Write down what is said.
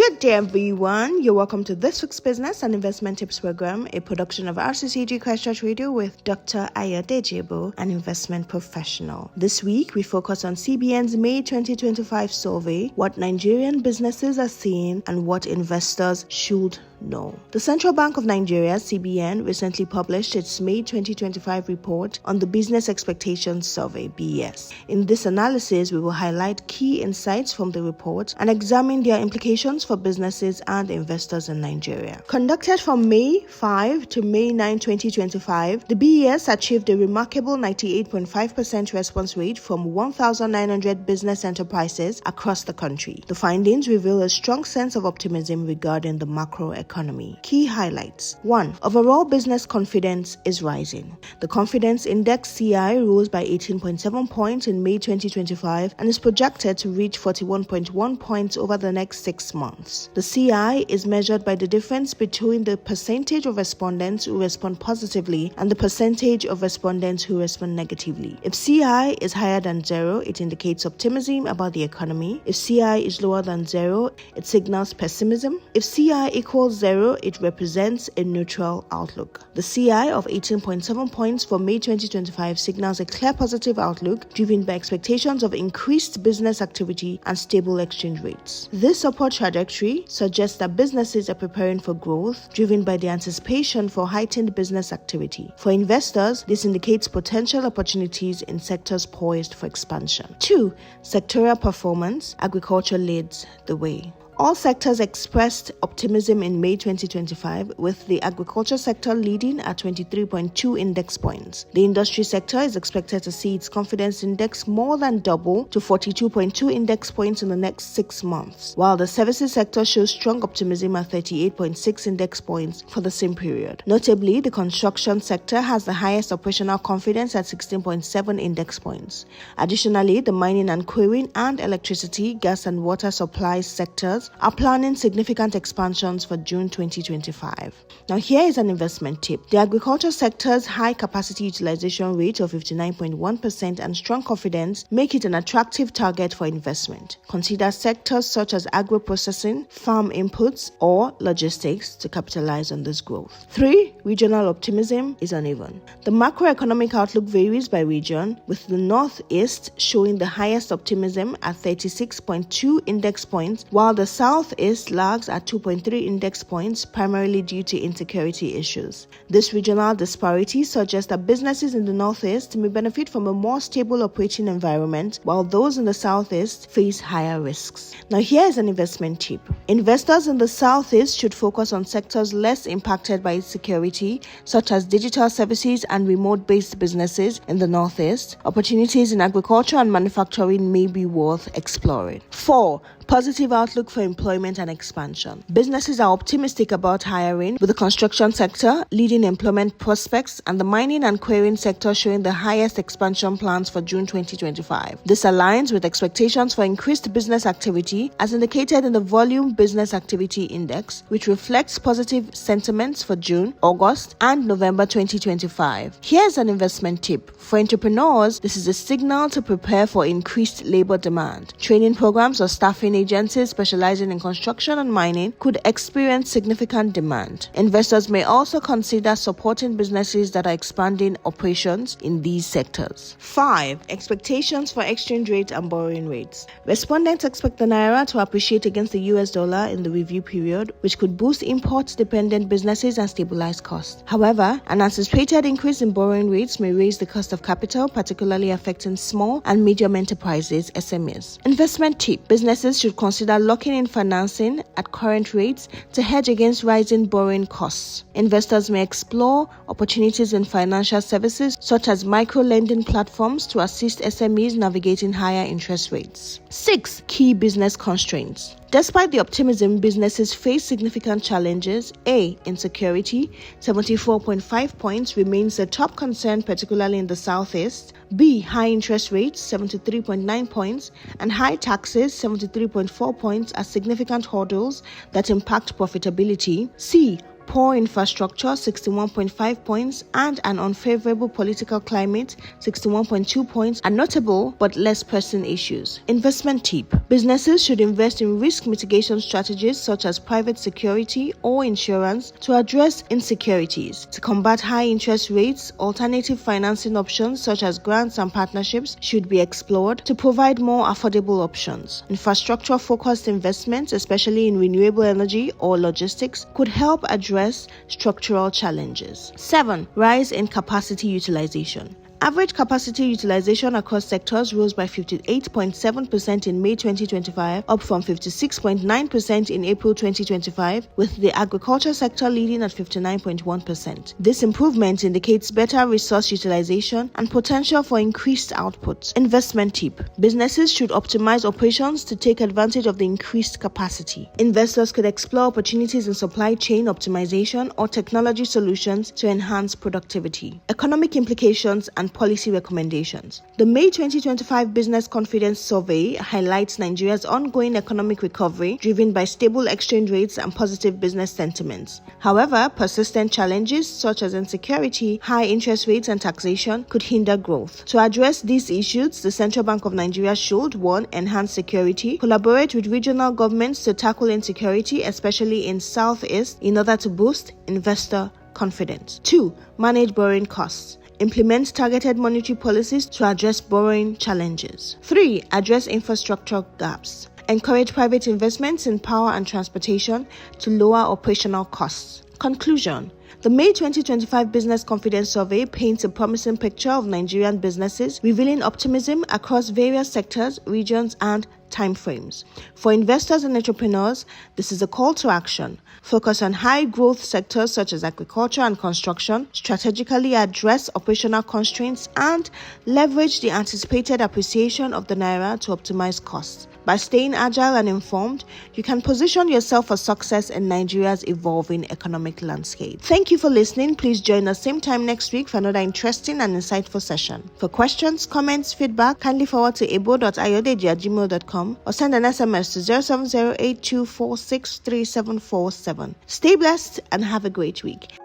Good day, everyone. You're welcome to this week's Business and Investment Tips Program, a production of RCCG Christ Church Radio with Dr. Ayodeji Ebo, an investment professional. This week, we focus on CBN's May 2025 survey, what Nigerian businesses are seeing, and what investors should know. The Central Bank of Nigeria, CBN, recently published its May 2025 report on the Business Expectations Survey, BES. In this analysis, we will highlight key insights from the report and examine their implications for businesses and investors in Nigeria. Conducted from May 5 to May 9, 2025, the BES achieved a remarkable 98.5% response rate from 1,900 business enterprises across the country. The findings reveal a strong sense of optimism regarding the macroeconomy. Key highlights. 1. Overall business confidence is rising. The confidence index CI rose by 18.7 points in May 2025 and is projected to reach 41.1 points over the next 6 months. The CI is measured by the difference between the percentage of respondents who respond positively and the percentage of respondents who respond negatively. If CI is higher than 0, it indicates optimism about the economy. If CI is lower than 0, it signals pessimism. If CI equals 0, it represents a neutral outlook. The CI of 18.7 points for May 2025 signals a clear positive outlook driven by expectations of increased business activity and stable exchange rates. This upward trajectory suggests that businesses are preparing for growth driven by the anticipation for heightened business activity. For investors, this indicates potential opportunities in sectors poised for expansion. 2. Sectoral performance. Agriculture leads the way. All sectors expressed optimism in May 2025, with the agriculture sector leading at 23.2 index points. The industry sector is expected to see its confidence index more than double to 42.2 index points in the next 6 months, while the services sector shows strong optimism at 38.6 index points for the same period. Notably, the construction sector has the highest operational confidence at 16.7 index points. Additionally, the mining and quarrying and electricity, gas and water supply sectors are planning significant expansions for June 2025. Now, here is an investment tip. The agriculture sector's high capacity utilization rate of 59.1% and strong confidence make it an attractive target for investment. Consider sectors such as agro-processing, farm inputs, or logistics to capitalize on this growth. 3. Regional optimism is uneven. The macroeconomic outlook varies by region, with the Northeast showing the highest optimism at 36.2 index points, while the Southeast lags at 2.3 index points, primarily due to insecurity issues. This regional disparity suggests that businesses in the Northeast may benefit from a more stable operating environment, while those in the Southeast face higher risks. Now, here is an investment tip. Investors in the Southeast should focus on sectors less impacted by insecurity, such as digital services and remote-based businesses in the Northeast. Opportunities in agriculture and manufacturing may be worth exploring. 4. Positive outlook for employment and expansion. Businesses are optimistic about hiring, with the construction sector leading employment prospects and the mining and quarrying sector showing the highest expansion plans for June 2025. This aligns with expectations for increased business activity as indicated in the Volume Business Activity Index, which reflects positive sentiments for June, August, and November 2025. Here's an investment tip. For entrepreneurs, this is a signal to prepare for increased labor demand. Training programs or staffing agencies specializing in construction and mining could experience significant demand. Investors may also consider supporting businesses that are expanding operations in these sectors. 5. Expectations for exchange rate and borrowing rates. Respondents expect the Naira to appreciate against the US dollar in the review period, which could boost import-dependent businesses and stabilize costs. However, an anticipated increase in borrowing rates may raise the cost of capital, particularly affecting small and medium enterprises, SMEs. Investment tip. Businesses should consider locking in financing at current rates to hedge against rising borrowing costs. Investors may explore opportunities in financial services such as micro-lending platforms to assist SMEs navigating higher interest rates. 6. Key business constraints. Despite the optimism, businesses face significant challenges. A. Insecurity, 74.5 points, remains the top concern, particularly in the Southeast. B. High interest rates, 73.9 points, and high taxes, 73.4 points, are significant hurdles that impact profitability. C. poor infrastructure 61.5 points, and an unfavorable political climate 61.2 points are notable but less pressing issues. Investment tip: businesses should invest in risk mitigation strategies such as private security or insurance to address insecurities. To combat high interest rates, alternative financing options such as grants and partnerships should be explored to provide more affordable options. Infrastructure-focused investments, especially in renewable energy or logistics, could help address structural challenges. 7. Rise in capacity utilization. Average capacity utilization across sectors rose by 58.7% in May 2025, up from 56.9% in April 2025, with the agriculture sector leading at 59.1%. This improvement indicates better resource utilization and potential for increased output. Investment tip: businesses should optimize operations to take advantage of the increased capacity. Investors could explore opportunities in supply chain optimization or technology solutions to enhance productivity. Economic implications and policy recommendations. The May 2025 Business Confidence Survey highlights Nigeria's ongoing economic recovery driven by stable exchange rates and positive business sentiments. However, persistent challenges such as insecurity, high interest rates, and taxation could hinder growth. To address these issues, the Central Bank of Nigeria should 1. Enhance security, collaborate with regional governments to tackle insecurity, especially in Southeast, in order to boost investor confidence. 2. Manage borrowing costs. Implement targeted monetary policies to address borrowing challenges. 3. Address infrastructure gaps. Encourage private investments in power and transportation to lower operational costs. Conclusion: the May 2025 Business Confidence Survey paints a promising picture of Nigerian businesses, revealing optimism across various sectors, regions, and timeframes. For investors and entrepreneurs, this is a call to action. Focus on high-growth sectors such as agriculture and construction, strategically address operational constraints, and leverage the anticipated appreciation of the naira to optimize costs. By staying agile and informed, you can position yourself for success in Nigeria's evolving economic landscape. Thank you for listening. Please join us same time next week for another interesting and insightful session. For questions, comments, feedback, kindly forward to ebo.ayodeji@gmail.com or send an SMS to 0708246347. Stay blessed and have a great week.